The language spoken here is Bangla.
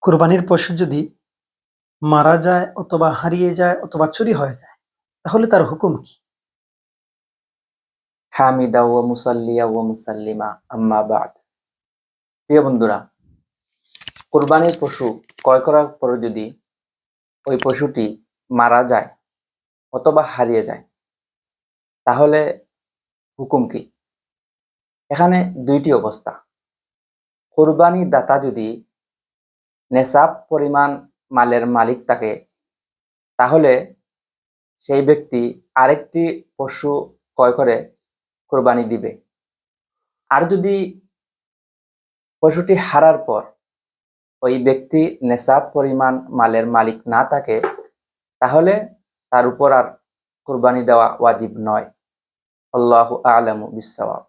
কুরবানির পশু যদি মারা যায় অথবা হারিয়ে যায় অথবা চুরি হয়ে যায় তাহলে তার হুকুম কি? হামিদা ওয়া মুসাল্লিয়া ওয়া মুসাল্লিমা আম্মা বাদ। প্রিয় বন্ধুরা, কোরবানির পশু ক্রয় করার পরে যদি ওই পশুটি মারা যায় অথবা হারিয়ে যায় তাহলে হুকুম কি? এখানে দুইটি অবস্থা। কোরবানি দাতা যদি নেসাব পরিমাণ মালের মালিক থাকে তাহলে সেই ব্যক্তি আরেকটি পশু ক্রয় করে কোরবানি দিবে। আর যদি পশুটি হারার পর ওই ব্যক্তি নেসাব পরিমাণ মালের মালিক না থাকে তাহলে তার উপর আর কোরবানি দেওয়া ওয়াজিব নয়। আল্লাহু আ'লামু বিসসাওয়াব।